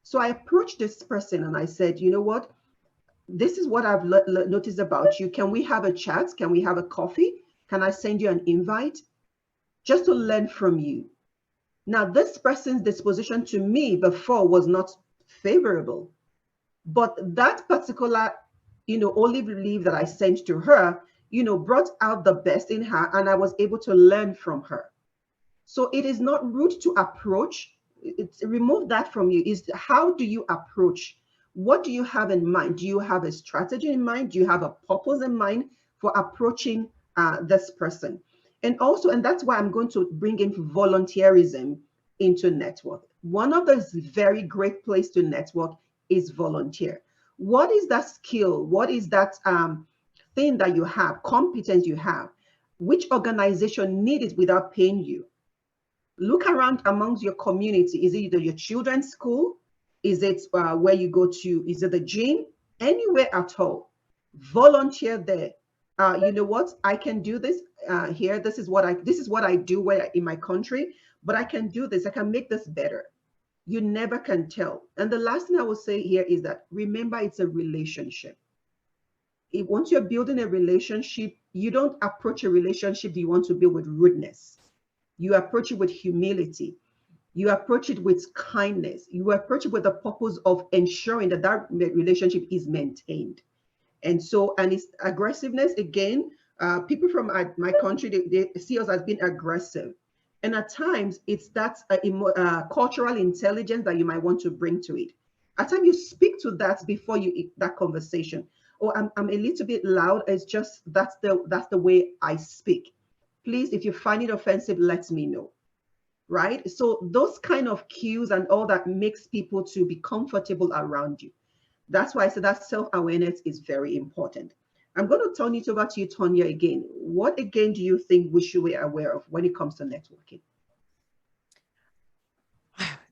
So I approached this person and I said, you know what? This is what I've noticed about you. Can we have a chat? Can we have a coffee? Can I send you an invite? Just to learn from you. Now, this person's disposition to me before was not favorable, but that particular, olive leaf that I sent to her, brought out the best in her, and I was able to learn from her. So it is not rude to approach. Remove that from you. Is how do you approach? What do you have in mind? Do you have a strategy in mind? Do you have a purpose in mind for approaching this person? And also, and that's why I'm going to bring in volunteerism into network. One of those very great place to network is volunteer. What is that skill? What is that thing that you have, competence you have? Which organization need it without paying you? Look around amongst your community. Is it either your children's school? Is it where you go to? Is it the gym? Anywhere at all. Volunteer there. You know what? I can do this here. This is what I do where in my country, but I can do this. I can make this better. You never can tell. And the last thing I will say here is that remember, it's a relationship. Once you're building a relationship, you don't approach a relationship you want to build with rudeness. You approach it with humility. You approach it with kindness. You approach it with the purpose of ensuring that that relationship is maintained. And so, and it's aggressiveness, again, people from my country, they see us as being aggressive. And at times, it's that cultural intelligence that you might want to bring to it. At times, you speak to that before that conversation. Oh, I'm a little bit loud. It's just, that's the way I speak. Please, if you find it offensive, let me know. Right? So those kind of cues and all that makes people to be comfortable around you. That's why I said that self-awareness is very important. I'm going to turn it over to you, Tonya, again. What, again, do you think we should be aware of when it comes to networking?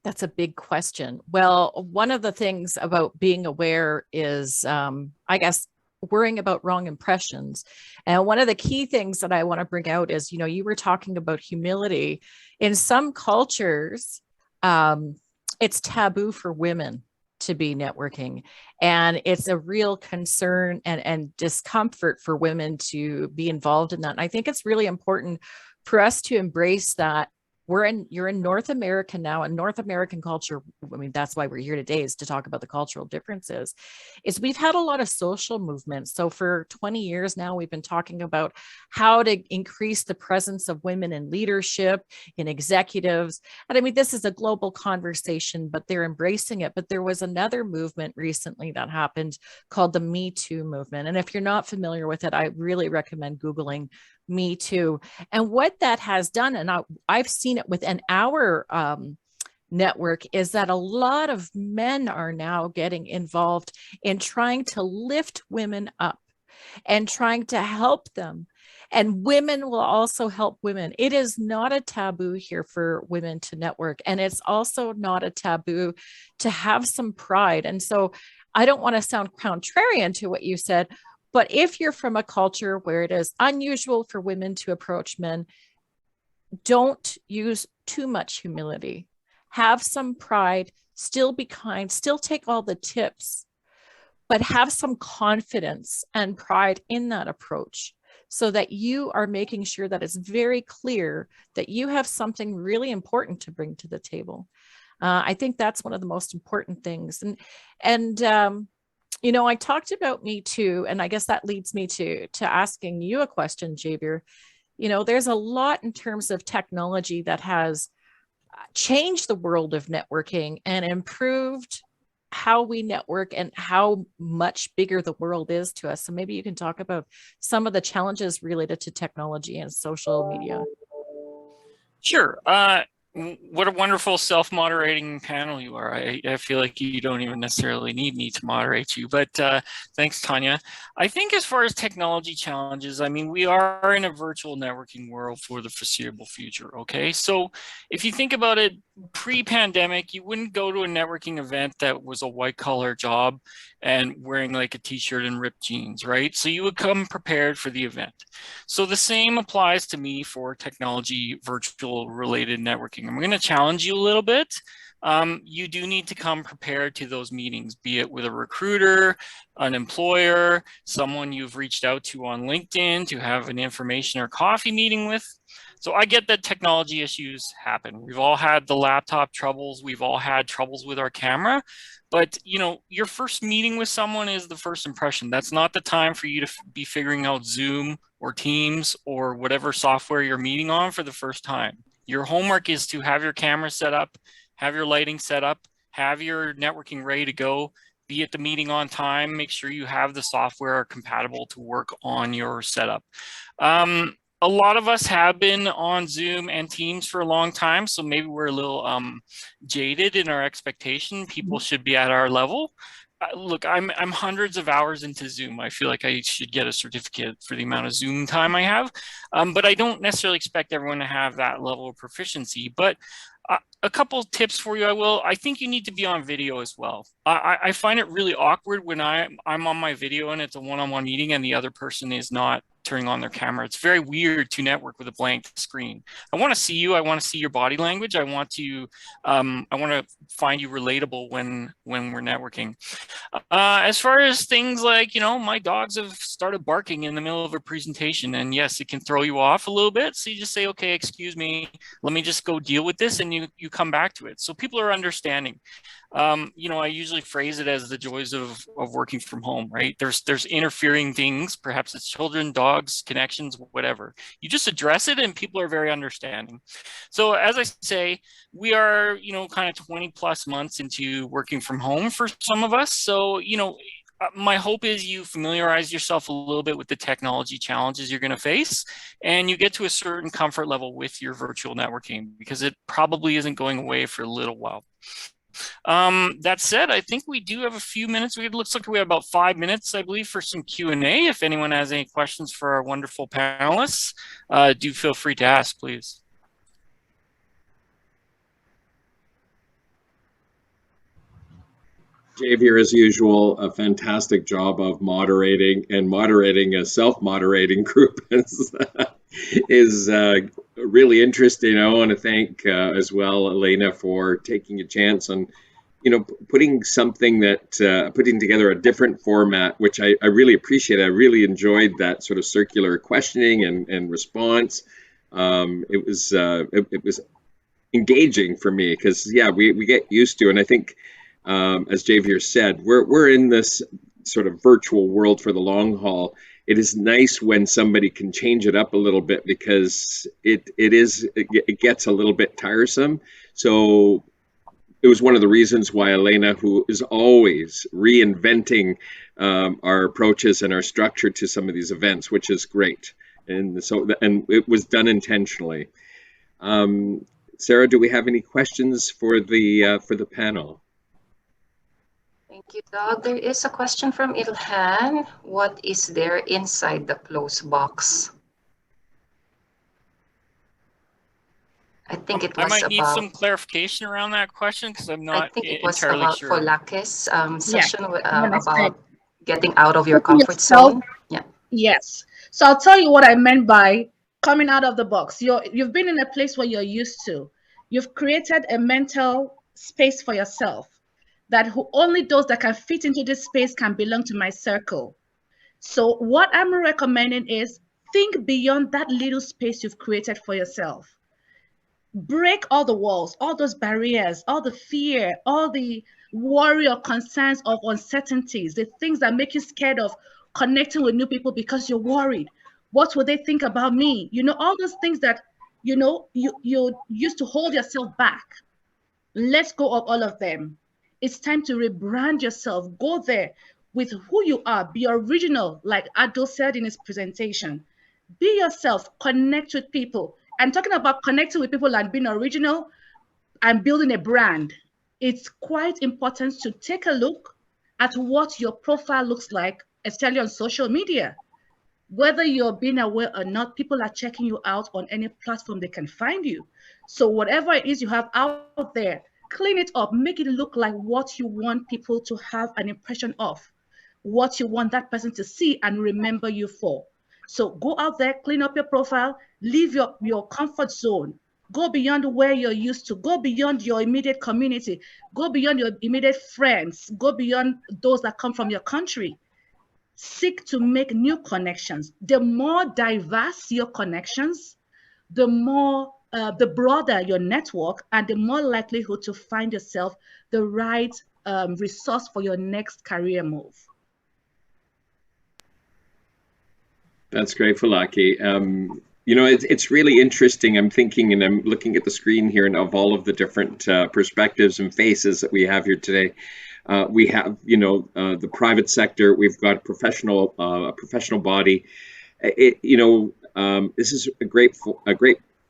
That's a big question. Well, one of the things about being aware is, I guess, worrying about wrong impressions. And one of the key things that I want to bring out is, you were talking about humility. In some cultures, it's taboo for women to be networking. And it's a real concern and discomfort for women to be involved in that. And I think it's really important for us to embrace that. You're in North America now, and North American culture, I mean, that's why we're here today, is to talk about the cultural differences, is we've had a lot of social movements. So for 20 years now, we've been talking about how to increase the presence of women in leadership, in executives. And I mean, this is a global conversation, but they're embracing it. But there was another movement recently that happened called the Me Too movement. And if you're not familiar with it, I really recommend Googling Me Too. And what that has done, and I've seen it within our network, is that a lot of men are now getting involved in trying to lift women up and trying to help them. And women will also help women. It is not a taboo here for women to network. And it's also not a taboo to have some pride. And so I don't want to sound contrarian to what you said, but if you're from a culture where it is unusual for women to approach men, don't use too much humility. Have some pride, still be kind, still take all the tips, but have some confidence and pride in that approach. so that you are making sure that it's very clear that you have something really important to bring to the table. I think that's one of the most important things. And you know, I talked about Me Too, and I guess that leads me to asking you a question, Javier. You know, there's a lot in terms of technology that has changed the world of networking and improved how we network and how much bigger the world is to us. So maybe you can talk about some of the challenges related to technology and social media. Sure. What a wonderful self-moderating panel you are. I feel like you don't even necessarily need me to moderate you, but thanks, Tonya. I think as far as technology challenges, I mean, we are in a virtual networking world for the foreseeable future, okay? So if you think about it, pre-pandemic, you wouldn't go to a networking event that was a white-collar job and wearing like a t-shirt and ripped jeans, right? So you would come prepared for the event. So the same applies to me for technology, virtual related networking. I'm going to challenge you a little bit. You do need to come prepared to those meetings, be it with a recruiter, an employer, someone you've reached out to on LinkedIn to have an information or coffee meeting with. So I get that technology issues happen. We've all had the laptop troubles. We've all had troubles with our camera. But, you know, your first meeting with someone is the first impression. That's not the time for you to be figuring out Zoom or Teams or whatever software you're meeting on for the first time. Your homework is to have your camera set up, have your lighting set up, have your networking ready to go, be at the meeting on time, make sure you have the software compatible to work on your setup. A lot of us have been on Zoom and Teams for a long time, so maybe we're a little jaded in our expectation. People should be at our level. Look, I'm hundreds of hours into Zoom. I feel like I should get a certificate for the amount of Zoom time I have, but I don't necessarily expect everyone to have that level of proficiency. But a couple tips for you, I think you need to be on video as well. I find it really awkward when I'm on my video and it's a one-on-one meeting and the other person is not turning on their camera. It's very weird to network with a blank screen. I want to see you. I want to see your body language. I want to find you relatable when we're networking. As far as things like, you know, my dogs have started barking in the middle of a presentation, and yes, it can throw you off a little bit. So you just say, okay, excuse me, let me just go deal with this, and you come back to it. So people are understanding. You know, I usually phrase it as the joys of working from home, right? There's interfering things, perhaps it's children, dogs, connections, whatever. You just address it and people are very understanding. So as I say, we are, you know, kind of 20 plus months into working from home for some of us. So, you know, my hope is you familiarize yourself a little bit with the technology challenges you're going to face, and you get to a certain comfort level with your virtual networking, because it probably isn't going away for a little while. That said, I think we do have a few minutes. It looks like we have about 5 minutes, I believe, for some Q&A. If anyone has any questions for our wonderful panelists, do feel free to ask, please. Javier, as usual, a fantastic job of moderating, and moderating a self-moderating group is really interesting. I want to thank as well Elena for taking a chance on, you know, putting something that putting together a different format, which I really appreciate. I really enjoyed that sort of circular questioning and response. It was engaging for me, because yeah, we get used to, and I think as Javier said, we're in this sort of virtual world for the long haul. It is nice when somebody can change it up a little bit, because it gets a little bit tiresome. So it was one of the reasons why Elena, who is always reinventing our approaches and our structure to some of these events, which is great, and it was done intentionally. Sarah, do we have any questions for the panel? Thank you, Doug. There is a question from Ilhan. What is there inside the closed box? I think it was I might need some clarification around that question, because I'm not entirely sure. I think it was about Folake's session Yeah, about getting out of your comfort zone. Yeah. Yes. So I'll tell you what I meant by coming out of the box. You've been in a place where you're used to. You've created a mental space for yourself, that only those that can fit into this space can belong to my circle. So what I'm recommending is Think beyond that little space you've created for yourself. Break all the walls, all those barriers, all the fear, all the worry or concerns of uncertainties, the things that make you scared of connecting with new people because you're worried. What will they think about me? You know, all those things that, you know, you used to hold yourself back. Let's go of all of them. It's time to rebrand yourself. Go there with who you are. Be original, like Abdul said in his presentation. Be yourself, connect with people. And talking about connecting with people and being original and building a brand, it's quite important to take a look at what your profile looks like, especially on social media. Whether you're being aware or not, people are checking you out on any platform they can find you. So whatever it is you have out there, clean it up, make it look like what you want people to have an impression of, what you want that person to see and remember you for. So go out there, clean up your profile, leave your comfort zone, go beyond where you're used to, go beyond your immediate community, go beyond your immediate friends, go beyond those that come from your country. Seek to make new connections. The more diverse your connections, the more the broader your network, and the more likelihood to find yourself the right resource for your next career move. That's great, Folake. You know, it's really interesting. I'm thinking, and I'm looking at the screen here, and of all of the different perspectives and faces that we have here today. We have, you know, the private sector. We've got a professional body. You know, this is a great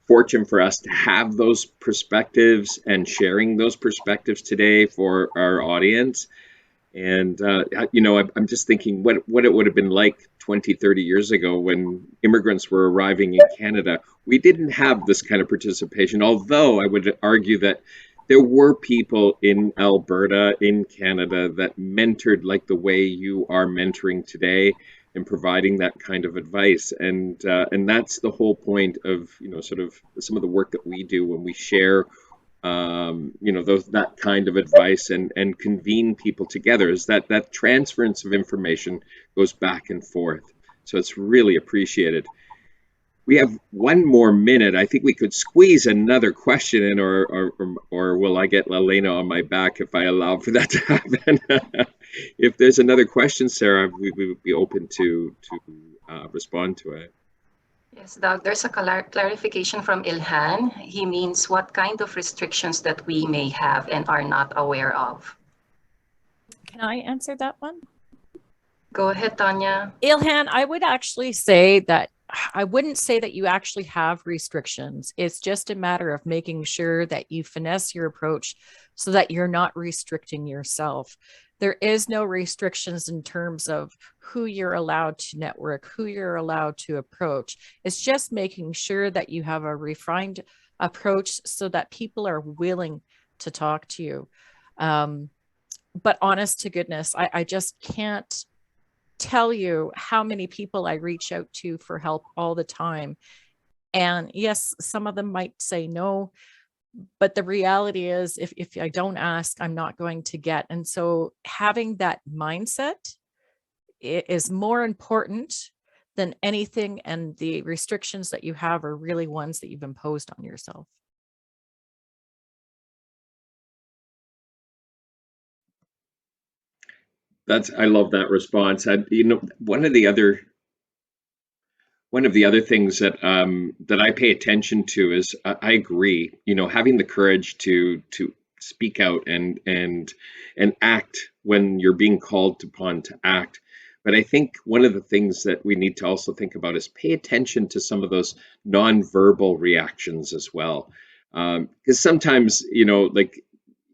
fortune for us to have those perspectives and sharing those perspectives today for our audience. And, you know, I'm just thinking what it would have been like 20, 30 years ago when immigrants were arriving in Canada. We didn't have this kind of participation, although I would argue that there were people in Alberta, in Canada, that mentored like the way you are mentoring today and providing that kind of advice. And that's the whole point of, you know, sort of some of the work that we do when we share, you know, that kind of advice and convene people together, is that transference of information goes back and forth. So it's really appreciated. We have one more minute. I think we could squeeze another question in, or will I get Elena on my back if I allow for that to happen? If there's another question, Sarah, we would be open to respond to it. Yes, Doug, there's a clarification from Ilhan. He means what kind of restrictions that we may have and are not aware of. Can I answer that one? Go ahead, Tonya. Ilhan, I would actually say that I wouldn't say that you actually have restrictions. It's just a matter of making sure that you finesse your approach so that you're not restricting yourself. There is no restrictions in terms of who you're allowed to network, who you're allowed to approach. It's just making sure that you have a refined approach so that people are willing to talk to you. But honest to goodness, I just can't tell you how many people I reach out to for help all the time. And yes, some of them might say no, but the reality is if I don't ask, I'm not going to get. And so having that mindset is more important than anything. And the restrictions that you have are really ones that you've imposed on yourself. I love that response. You know, one of the other things that that I pay attention to is I agree. You know, having the courage to speak out and act when you're being called upon to act. But I think one of the things that we need to also think about is pay attention to some of those nonverbal reactions as well, because sometimes, you know, like,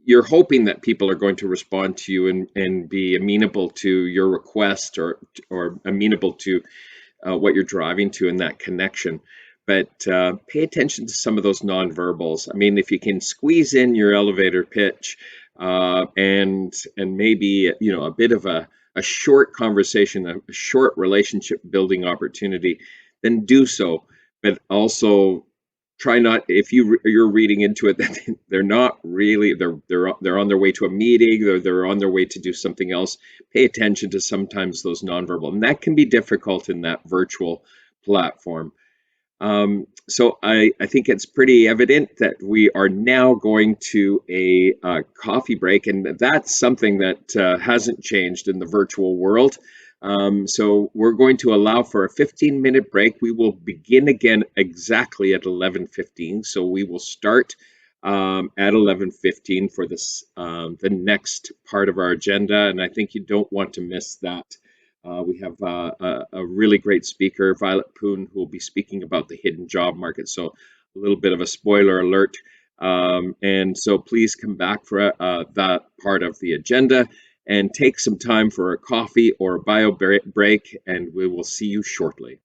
you're hoping that people are going to respond to you and be amenable to your request or amenable to what you're driving to in that connection. But pay attention to some of those nonverbals. I mean, if you can squeeze in your elevator pitch and maybe, you know, a bit of a short conversation, a short relationship building opportunity, then do so. But also try not, if you're reading into it that they're not really, they're on their way to a meeting, they're on their way to do something else. Pay attention to sometimes those nonverbal, and that can be difficult in that virtual platform. So I think it's pretty evident that we are now going to a coffee break, and that's something that hasn't changed in the virtual world. So we're going to allow for a 15-minute break. We will begin again exactly at 11:15. So we will start at 11:15 for this the next part of our agenda, and I think you don't want to miss that. We have a really great speaker, Violet Poon, who will be speaking about the hidden job market. So a little bit of a spoiler alert. And so please come back for that part of the agenda and take some time for a coffee or a bio break, and we will see you shortly.